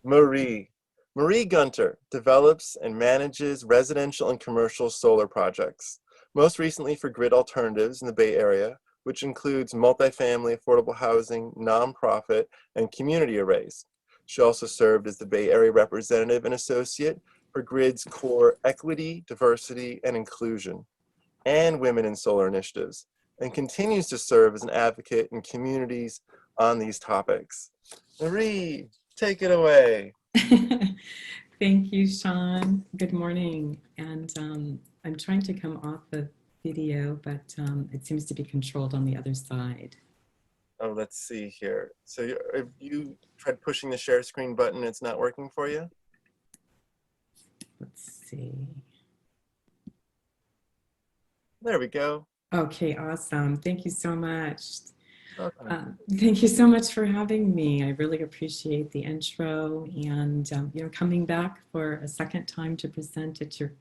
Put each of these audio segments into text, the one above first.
Marie. Marie Gunter develops and manages residential and commercial solar projects, most recently for Grid Alternatives in the Bay Area, which includes multifamily affordable housing, nonprofit, and community arrays. She also served as the Bay Area representative and associate for Grid's core equity, diversity, and inclusion, and women in solar initiatives, and continues to serve as an advocate in communities on these topics. Marie, take it away. Thank you, Sean. Good morning. And I'm trying to come off the video, but it seems to be controlled on the other side. Oh, let's see here. So if you tried pushing the share screen button, it's not working for you? Let's see. There we go. Okay, awesome. Thank you so much. Okay. Thank you so much for having me. I really appreciate the intro and coming back for a second time to present at your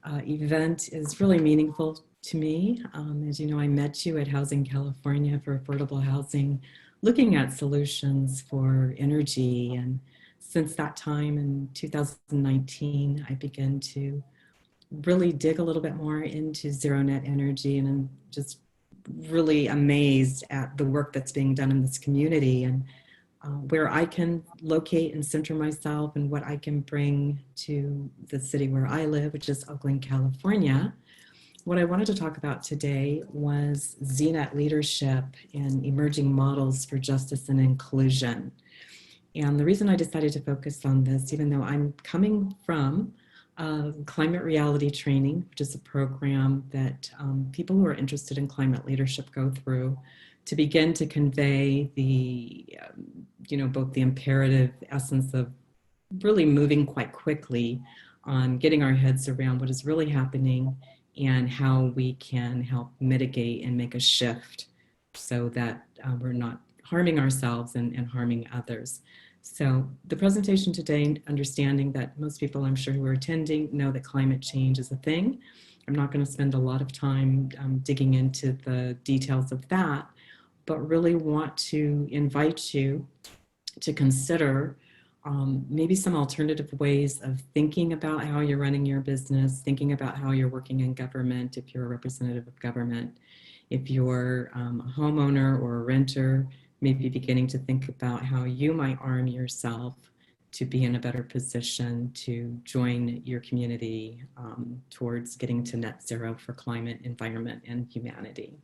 event is really meaningful to me. As you know, I met you at Housing California for affordable housing, looking at solutions for energy. And since that time in 2019, I began to really dig a little bit more into zero net energy, and I'm just really amazed at the work that's being done in this community and where I can locate and center myself and what I can bring to the city where I live, which is Oakland, California. What I wanted to talk about today was ZNet leadership and emerging models for justice and inclusion. And the reason I decided to focus on this, even though I'm coming from climate reality training, which is a program that people who are interested in climate leadership go through to begin to convey the, both the imperative essence of really moving quite quickly on getting our heads around what is really happening and how we can help mitigate and make a shift so that we're not harming ourselves and harming others. So the presentation today, understanding that most people I'm sure who are attending know that climate change is a thing. I'm not going to spend a lot of time digging into the details of that, but really want to invite you to consider maybe some alternative ways of thinking about how you're running your business, thinking about how you're working in government, if you're a representative of government, if you're a homeowner or a renter, maybe beginning to think about how you might arm yourself to be in a better position to join your community towards getting to net zero for climate, environment, and humanity.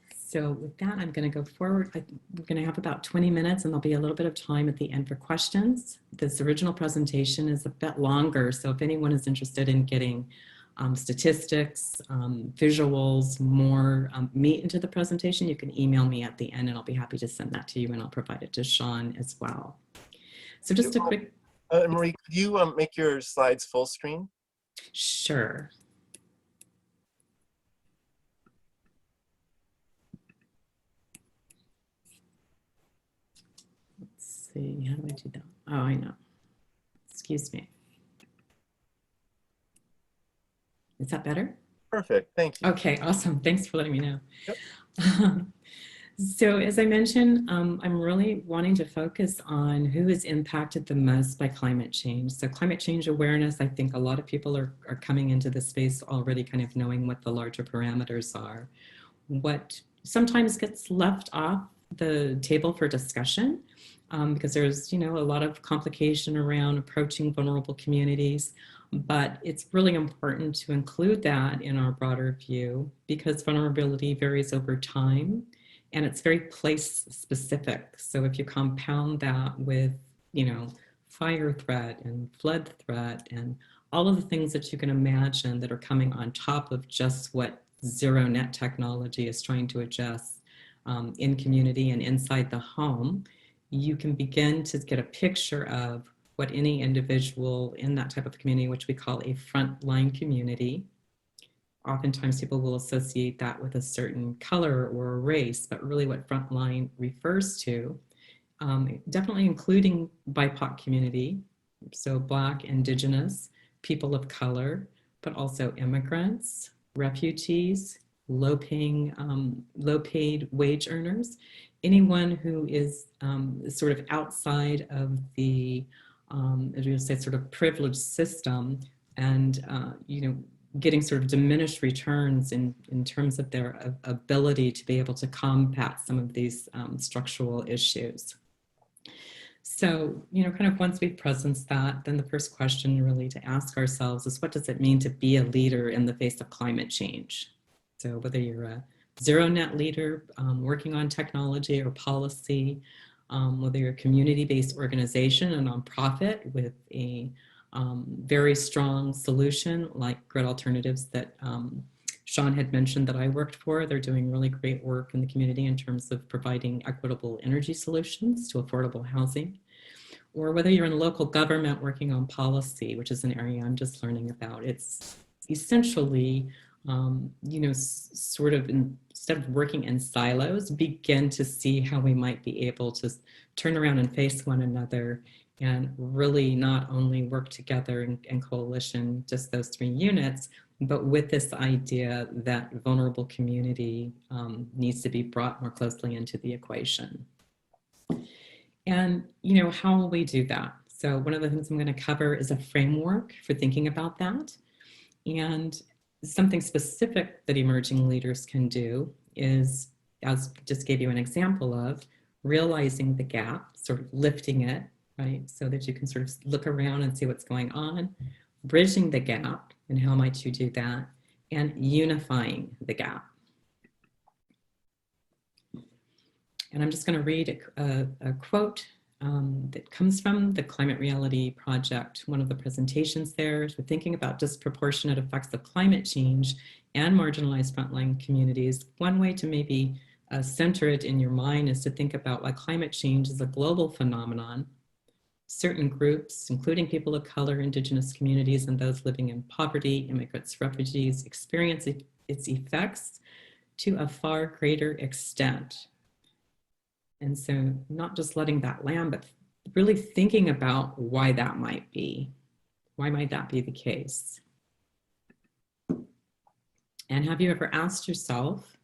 So with that, I'm going to go forward. We're going to have about 20 minutes and there'll be a little bit of time at the end for questions. This original presentation is a bit longer, so if anyone is interested in getting statistics, visuals, more meat into the presentation, you can email me at the end and I'll be happy to send that to you, and I'll provide it to Sean as well. So just a quick... Marie, could you make your slides full screen? Sure. Let's see, how do I do that? Oh, I know. Excuse me. Is that better? Perfect, thank you. Okay, awesome. Thanks for letting me know. Yep. So as I mentioned, I'm really wanting to focus on who is impacted the most by climate change. So climate change awareness, I think a lot of people are coming into this space already kind of knowing what the larger parameters are. What sometimes gets left off the table for discussion because there's, a lot of complication around approaching vulnerable communities. But it's really important to include that in our broader view because vulnerability varies over time and it's very place specific. So if you compound that with, fire threat and flood threat and all of the things that you can imagine that are coming on top of just what zero net technology is trying to address in community and inside the home, you can begin to get a picture of what any individual in that type of community, which we call a frontline community. Oftentimes people will associate that with a certain color or a race, but really what frontline refers to, definitely including BIPOC community, so Black, Indigenous, people of color, but also immigrants, refugees, low paid wage earners, anyone who is sort of outside of the, as we would say, sort of privileged system, and getting sort of diminished returns in terms of their ability to be able to combat some of these structural issues. So, kind of once we've presenced that, then the first question really to ask ourselves is, what does it mean to be a leader in the face of climate change? So whether you're a zero net leader working on technology or policy, whether you're a community-based organization, a nonprofit with a very strong solution like Grid Alternatives that Sean had mentioned that I worked for. They're doing really great work in the community in terms of providing equitable energy solutions to affordable housing. Or whether you're in local government working on policy, which is an area I'm just learning about. It's essentially, sort of instead of working in silos, begin to see how we might be able to turn around and face one another and really not only work together in coalition, just those 3 units, but with this idea that vulnerable community needs to be brought more closely into the equation. And, how will we do that? So one of the things I'm going to cover is a framework for thinking about that. And something specific that emerging leaders can do is, as just gave you an example of, realizing the gap, sort of lifting it, right? So that you can sort of look around and see what's going on, bridging the gap, and how might you do that, and unifying the gap. And I'm just going to read a quote that comes from the Climate Reality Project. One of the presentations there is, we're thinking about disproportionate effects of climate change and marginalized frontline communities. One way to maybe center it in your mind is to think about why climate change is a global phenomenon. Certain groups, including people of color, indigenous communities, and those living in poverty, immigrants, refugees, experience its effects to a far greater extent. And so not just letting that land, but really thinking about why that might be. Why might that be the case? And have you ever asked yourself,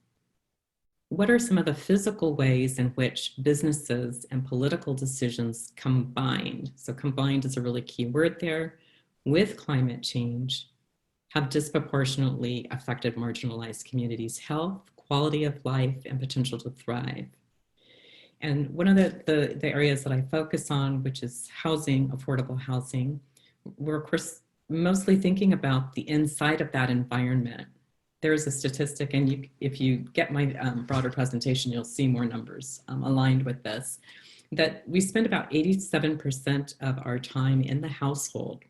what are some of the physical ways in which businesses and political decisions combined, so combined is a really key word there, with climate change, have disproportionately affected marginalized communities' health, quality of life, and potential to thrive? And one of the areas that I focus on, which is housing, affordable housing, we're of course mostly thinking about the inside of that environment. There's a statistic, and if you get my broader presentation, you'll see more numbers aligned with this, that we spend about 87% of our time in the household.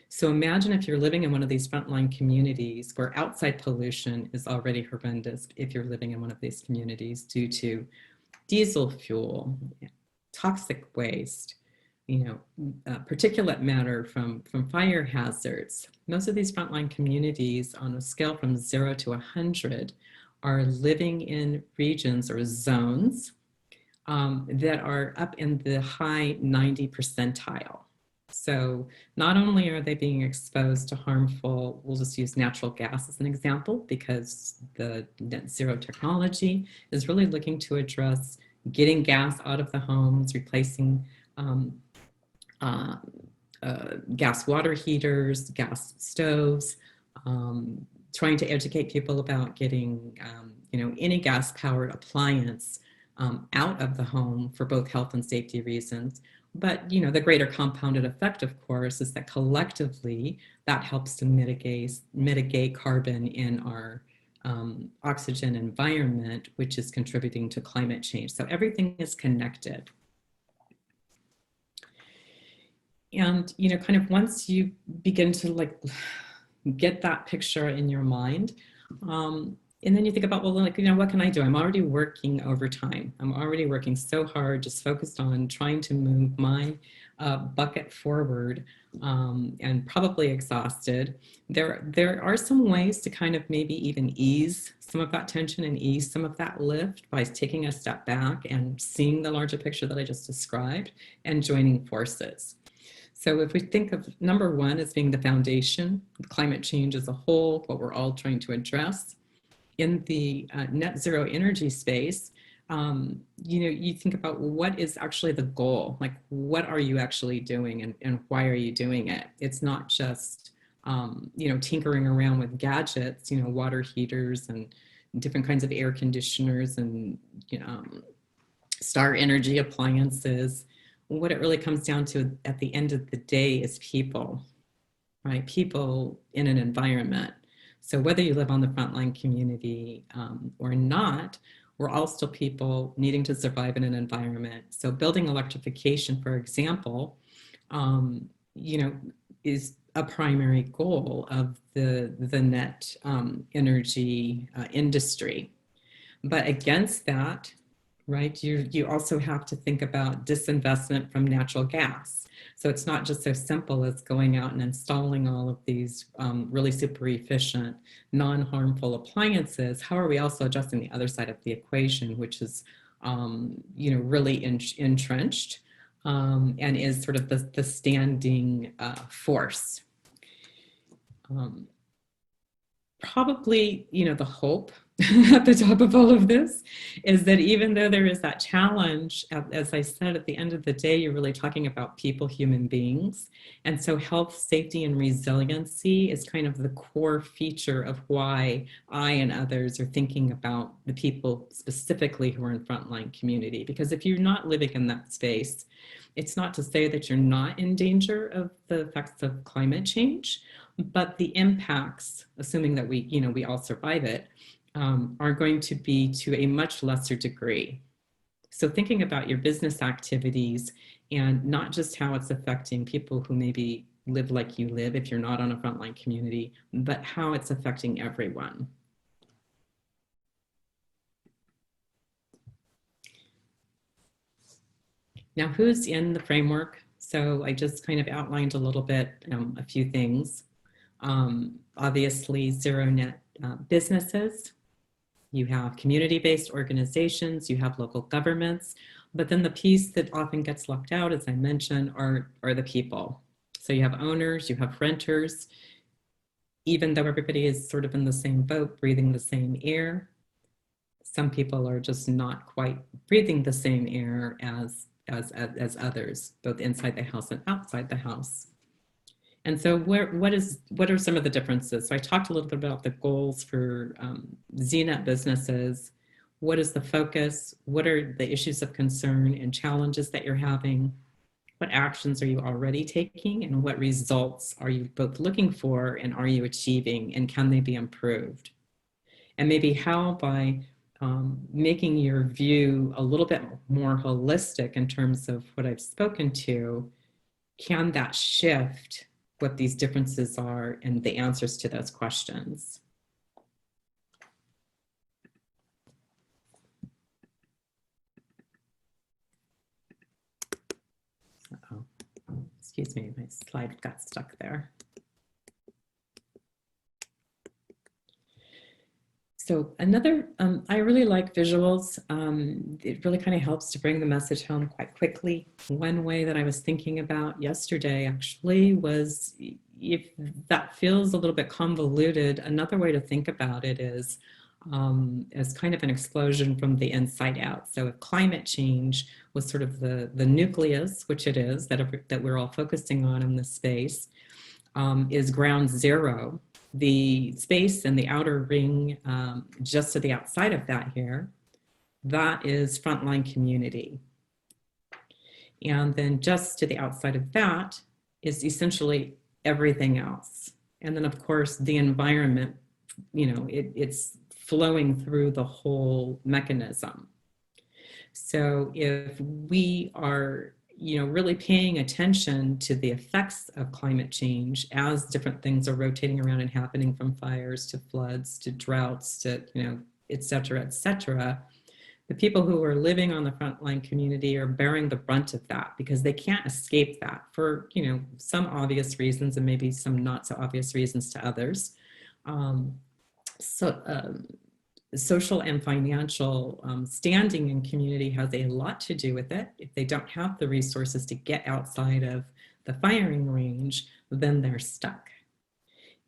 So imagine if you're living in one of these frontline communities where outside pollution is already horrendous, if you're living in one of these communities due to diesel fuel, toxic waste, particulate matter from fire hazards. Most of these frontline communities on a scale from 0 to 100 are living in regions or zones that are up in the high 90 percentile. So not only are they being exposed to harmful, we'll just use natural gas as an example, because the net zero technology is really looking to address getting gas out of the homes, replacing gas water heaters, gas stoves, trying to educate people about getting any gas powered appliance out of the home for both health and safety reasons. But the greater compounded effect, of course, is that collectively that helps to mitigate carbon in our oxygen environment, which is contributing to climate change. So everything is connected. And kind of once you begin to get that picture in your mind, and then you think about, well, what can I do? I'm already working overtime. I'm already working so hard, just focused on trying to move my bucket forward, and probably exhausted. There are some ways to kind of maybe even ease some of that tension and ease some of that lift by taking a step back and seeing the larger picture that I just described and joining forces. So if we think of number one as being the foundation, climate change as a whole, what we're all trying to address, in the net zero energy space, you think about what is actually the goal, like what are you actually doing and why are you doing it? It's not just, tinkering around with gadgets, water heaters and different kinds of air conditioners and, star energy appliances. What it really comes down to at the end of the day is people, right? People in an environment. So whether you live on the frontline community or not, we're all still people needing to survive in an environment. So building electrification, for example, um, you know, is a primary goal of the net energy industry. But against that, right, you also have to think about disinvestment from natural gas. So it's not just so simple as going out and installing all of these really super efficient, non-harmful appliances. How are we also addressing the other side of the equation, which is, really entrenched and is sort of the standing force. Probably, the hope at the top of all of this is that even though there is that challenge, as I said, at the end of the day, you're really talking about people, human beings. And so health, safety, and resiliency is kind of the core feature of why I and others are thinking about the people specifically who are in frontline community. Because if you're not living in that space, it's not to say that you're not in danger of the effects of climate change, but the impacts, assuming that we all survive it, are going to be to a much lesser degree. So thinking about your business activities and not just how it's affecting people who maybe live like you live if you're not on a frontline community, but how it's affecting everyone. Now, who's in the framework? So I just kind of outlined a little bit, a few things. Obviously, zero net businesses. You have community-based organizations, you have local governments, but then the piece that often gets left out, as I mentioned, are the people. So you have owners, you have renters, even though everybody is sort of in the same boat, breathing the same air, some people are just not quite breathing the same air as others, both inside the house and outside the house. And so what are some of the differences? So I talked a little bit about the goals for ZNet businesses. What is the focus? What are the issues of concern and challenges that you're having? What actions are you already taking? And what results are you both looking for and are you achieving? And can they be improved? And maybe how by making your view a little bit more holistic in terms of what I've spoken to, can that shift what these differences are and the answers to those questions? Uh-oh. Excuse me, my slide got stuck there. So another, I really like visuals. It really kind of helps to bring the message home quite quickly. One way that I was thinking about yesterday actually was, if that feels a little bit convoluted, another way to think about it is as kind of an explosion from the inside out. So if climate change was sort of the nucleus, which it is, that we're all focusing on in this space, is ground zero. The space and the outer ring just to the outside of that here, that is frontline community. And then just to the outside of that is essentially everything else. And then of course the environment, it's flowing through the whole mechanism. So if we are really paying attention to the effects of climate change as different things are rotating around and happening, from fires to floods to droughts to, et cetera, the people who are living on the frontline community are bearing the brunt of that because they can't escape that for, some obvious reasons and maybe some not so obvious reasons to others. Social and financial standing in community has a lot to do with it. If they don't have the resources to get outside of the firing range, then they're stuck.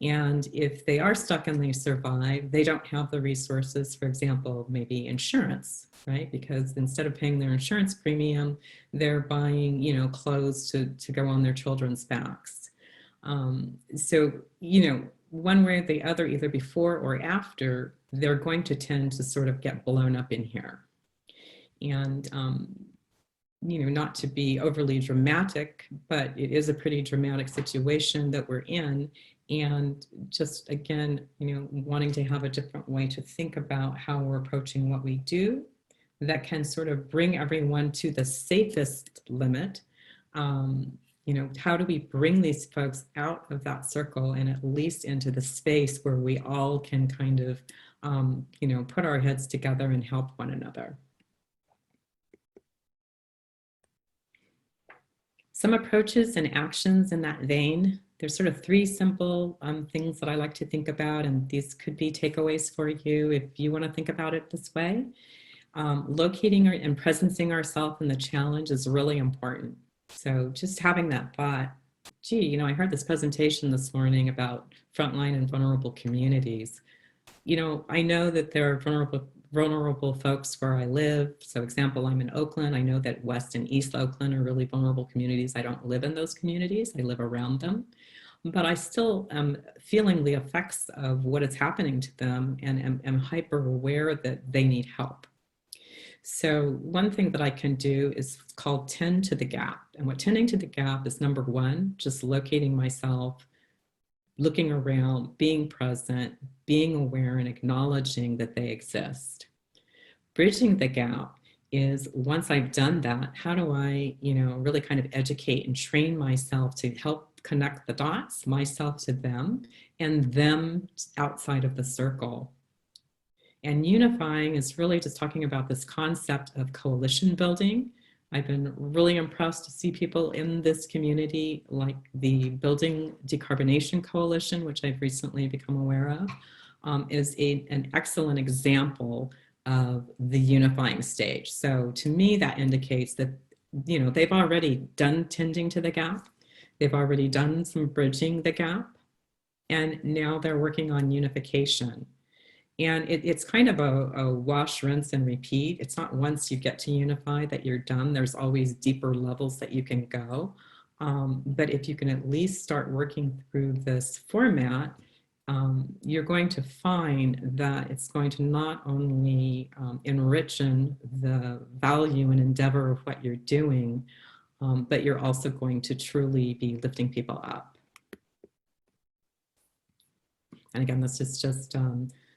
And if they are stuck and they survive, they don't have the resources, for example, maybe insurance, right? Because instead of paying their insurance premium, they're buying, clothes to go on their children's backs. So, one way or the other, either before or after, they're going to tend to sort of get blown up in here. And, not to be overly dramatic, but it is a pretty dramatic situation that we're in. And just again, wanting to have a different way to think about how we're approaching what we do that can sort of bring everyone to the safest limit. How do we bring these folks out of that circle and at least into the space where we all can kind of, put our heads together and help one another? Some approaches and actions in that vein. There's sort of three simple things that I like to think about, and these could be takeaways for you if you want to think about it this way. Locating and presencing ourselves in the challenge is really important. So just having that thought, gee, I heard this presentation this morning about frontline and vulnerable communities. I know that there are vulnerable folks where I live. So example, I'm in Oakland. I know that West and East Oakland are really vulnerable communities. I don't live in those communities. I live around them. But I still am feeling the effects of what is happening to them and am hyper aware that they need help. So one thing that I can do is called tend to the gap. And what tending to the gap is, number one, just locating myself, looking around, being present, being aware, and acknowledging that they exist. Bridging the gap is, once I've done that, how do I, really kind of educate and train myself to help connect the dots, myself to them, and them outside of the circle. And unifying is really just talking about this concept of coalition building. I've been really impressed to see people in this community, like the Building Decarbonation Coalition, which I've recently become aware of, is an excellent example of the unifying stage. So to me, that indicates that, they've already done tending to the gap. They've already done some bridging the gap. And now they're working on unification. And it's kind of a wash, rinse, and repeat. It's not once you get to unify that you're done. There's always deeper levels that you can go. But if you can at least start working through this format, you're going to find that it's going to not only enrich the value and endeavor of what you're doing, but you're also going to truly be lifting people up. And again, this is just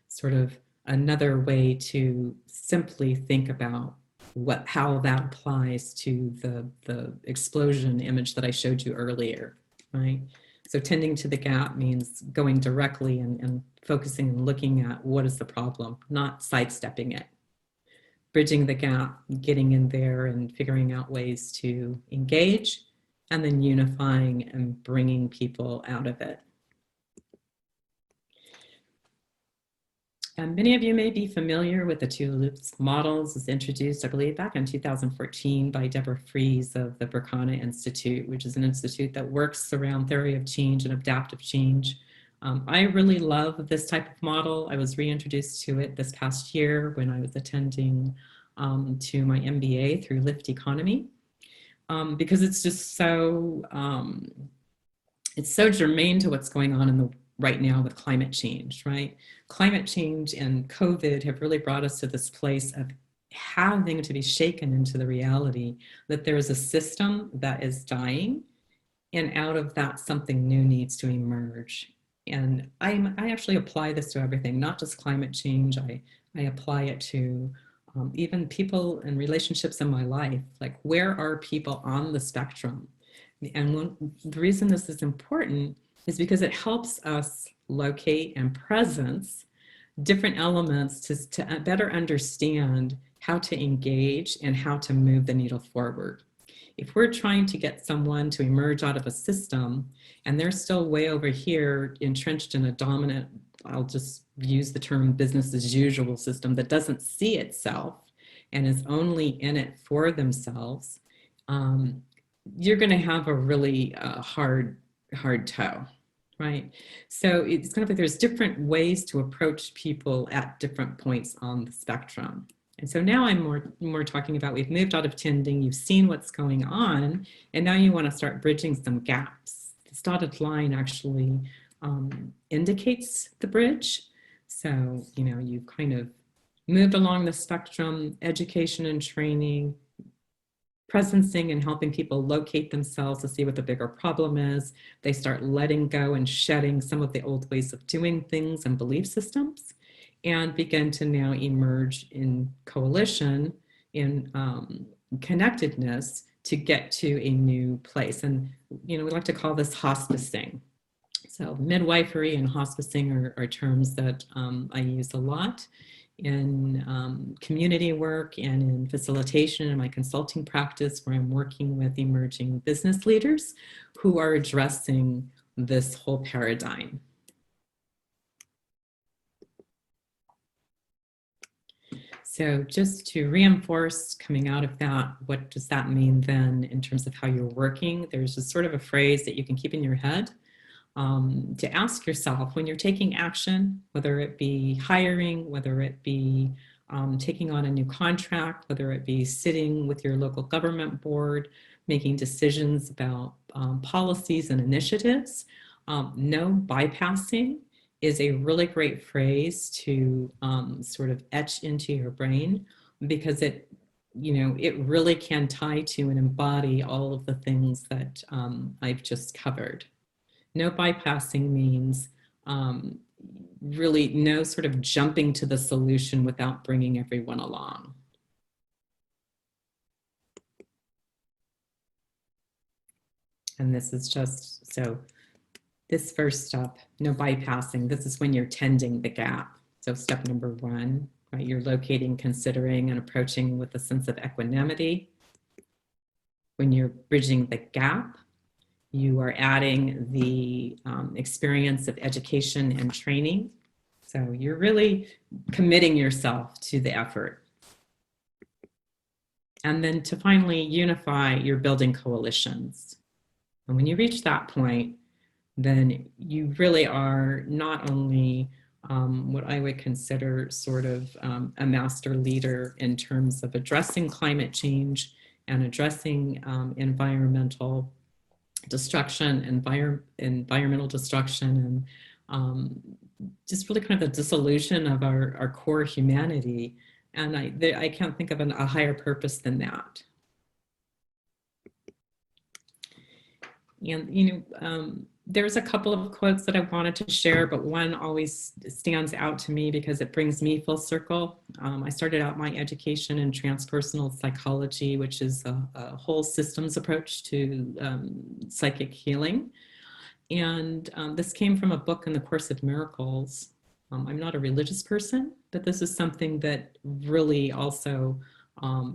sort of another way to simply think about how that applies to the explosion image that I showed you earlier, right? So tending to the gap means going directly and focusing and looking at what is the problem, not sidestepping it. Bridging the gap, getting in there and figuring out ways to engage, and then unifying and bringing people out of it. And many of you may be familiar with the two loops models. It was introduced, I believe, back in 2014 by Deborah Fries of the Berkana Institute, which is an institute that works around theory of change and adaptive change. I really love this type of model. I was reintroduced to it this past year when I was attending to my MBA through Lift Economy, because it's just so, it's so germane to what's going on in the right now with climate change, right? Climate change and COVID have really brought us to this place of having to be shaken into the reality that there is a system that is dying, and out of that, something new needs to emerge. And I actually apply this to everything, not just climate change. I apply it to even people and relationships in my life. Like, where are people on the spectrum? And the reason this is important is because it helps us locate and presence different elements to better understand how to engage and how to move the needle forward. If we're trying to get someone to emerge out of a system and they're still way over here entrenched in a dominant, I'll just use the term business as usual system that doesn't see itself and is only in it for themselves, you're going to have a really hard toe. Right. So it's kind of like there's different ways to approach people at different points on the spectrum. And so now I'm more talking about, we've moved out of tending, you've seen what's going on, and now you want to start bridging some gaps. This dotted line actually indicates the bridge. So, you've kind of moved along the spectrum, education and training, presencing and helping people locate themselves to see what the bigger problem is. They start letting go and shedding some of the old ways of doing things and belief systems, and begin to now emerge in coalition, in connectedness to get to a new place. And, we like to call this hospicing. So midwifery and hospicing are terms that I use a lot in community work and in facilitation in my consulting practice, where I'm working with emerging business leaders who are addressing this whole paradigm. So just to reinforce coming out of that, what does that mean then in terms of how you're working? There's a sort of a phrase that you can keep in your head. To ask yourself when you're taking action, whether it be hiring, whether it be taking on a new contract, whether it be sitting with your local government board, making decisions about policies and initiatives. No bypassing is a really great phrase to sort of etch into your brain, because it really can tie to and embody all of the things that I've just covered. No bypassing means really no sort of jumping to the solution without bringing everyone along. And this is just, so this first step, no bypassing, this is when you're tending the gap. So step number one, right, you're locating, considering, and approaching with a sense of equanimity. When you're bridging the gap, you are adding the experience of education and training. So you're really committing yourself to the effort. And then to finally unify, you're building coalitions. And when you reach that point, then you really are not only what I would consider sort of a master leader in terms of addressing climate change and addressing environmental destruction, environmental destruction, and just really kind of the dissolution of our core humanity. And I can't think of a higher purpose than that. And, there's a couple of quotes that I wanted to share, but one always stands out to me because it brings me full circle. I started out my education in transpersonal psychology, which is a whole systems approach to psychic healing. And this came from a book in the Course of Miracles. I'm not a religious person, but this is something that really also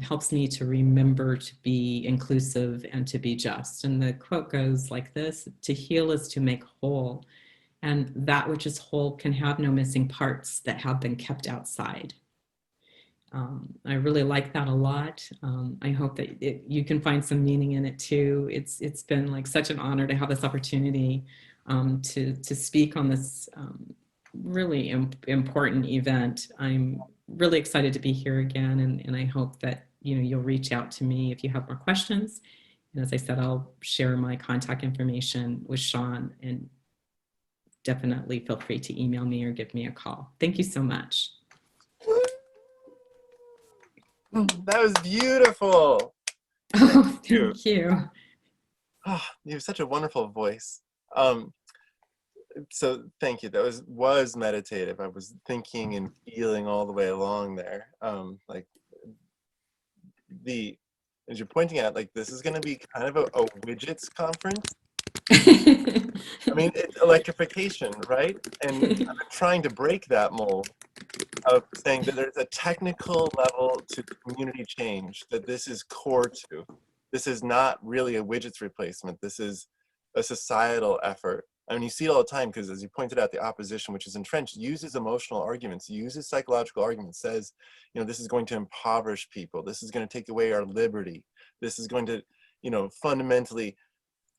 helps me to remember to be inclusive and to be just. And the quote goes like this: to heal is to make whole, and that which is whole can have no missing parts that have been kept outside. I really like that a lot. I hope that you can find some meaning in it too. It's been like such an honor to have this opportunity to speak on this really important event. I'm really excited to be here again, and I hope that you'll reach out to me if you have more questions. And as I said, I'll share my contact information with Sean, and definitely feel free to email me or give me a call. Thank you so much. That was beautiful. Oh, thank you. Oh, you have such a wonderful voice. So thank you. That was meditative. I was thinking and feeling all the way along there. Like as you're pointing out, like this is going to be kind of a widgets conference. I mean, it's electrification, right? And I'm trying to break that mold of saying that there's a technical level to community change that this is core to. This is not really a widgets replacement. This is a societal effort. I mean, you see it all the time because, as you pointed out, the opposition, which is entrenched, uses emotional arguments, uses psychological arguments, says, this is going to impoverish people. This is going to take away our liberty. This is going to, fundamentally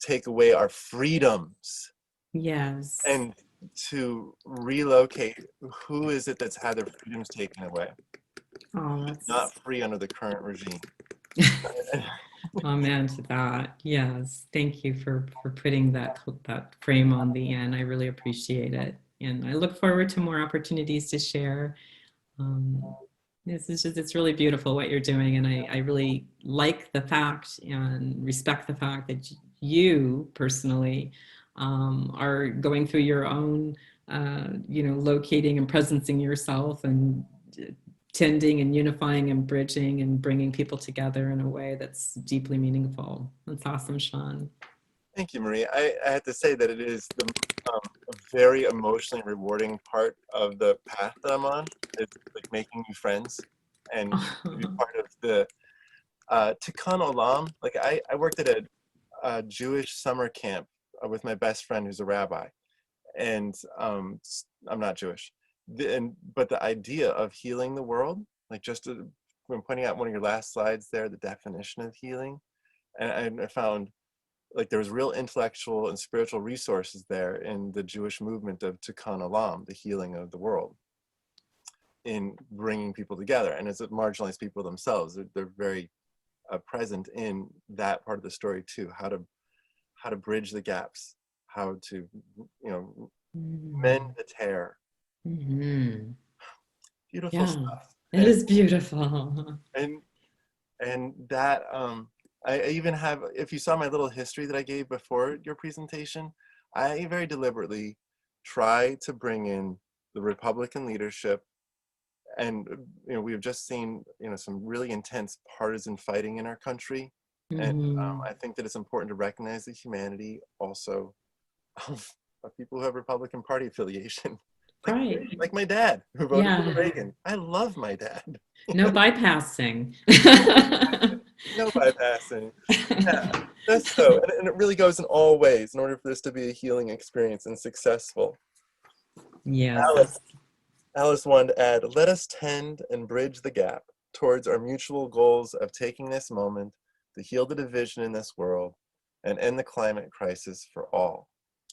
take away our freedoms. Yes. and to relocate, who is it that's had their freedoms taken away? Oh, Who's not that's free under the current regime? amen to that. Yes. Thank you for putting that frame on the end. I really appreciate it. And I look forward to more opportunities to share. Um, this is just, it's really beautiful what you're doing. And I really like the fact and respect the fact that you personally are going through your own, locating and presencing yourself and tending and unifying and bridging and bringing people together in a way that's deeply meaningful. That's awesome, Sean. Thank you, Marie. I have to say that it is a very emotionally rewarding part of the path that I'm on. It's like making new friends and to be part of the Tikkun Olam. Like I worked at a Jewish summer camp with my best friend who's a rabbi, and I'm not Jewish. But the idea of healing the world, like when pointing out one of your last slides there, the definition of healing, and I found like there was real intellectual and spiritual resources there in the Jewish movement of Tikkun Olam, the healing of the world, in bringing people together. And as marginalized people themselves, they're very present in that part of the story too. How to bridge the gaps, how to mend the tear. Mm-hmm. Beautiful Yeah, stuff. it is beautiful. And that I even have, if you saw my little history that I gave before your presentation, I very deliberately try to bring in the Republican leadership. And we have just seen some really intense partisan fighting in our country, and Hmm. I think that it's important to recognize the humanity also of people who have Republican Party affiliation, like Right. like my dad who voted for Yeah. Reagan. I love my dad. No bypassing. No bypassing. Yeah, that's so, and it really goes in all ways in order for this to be a healing experience and successful. Yes, Alice, Alice wanted to add, let us tend and bridge the gap towards our mutual goals of taking this moment to heal the division in this world and end the climate crisis for all.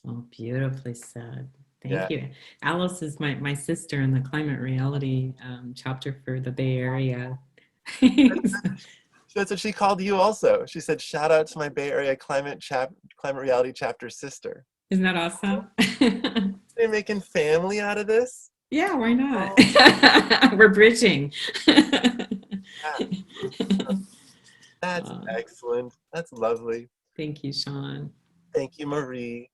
oh, beautifully said. Yeah, Thank you. Alice is my sister in the climate reality chapter for the Bay Area. that's what she called you also. She said, shout out to my Bay Area climate reality chapter sister. Isn't that awesome? They're making family out of this? Yeah, why not? Oh, We're bridging. yeah. That's Uh, excellent. That's lovely. Thank you, Sean. Thank you, Marie.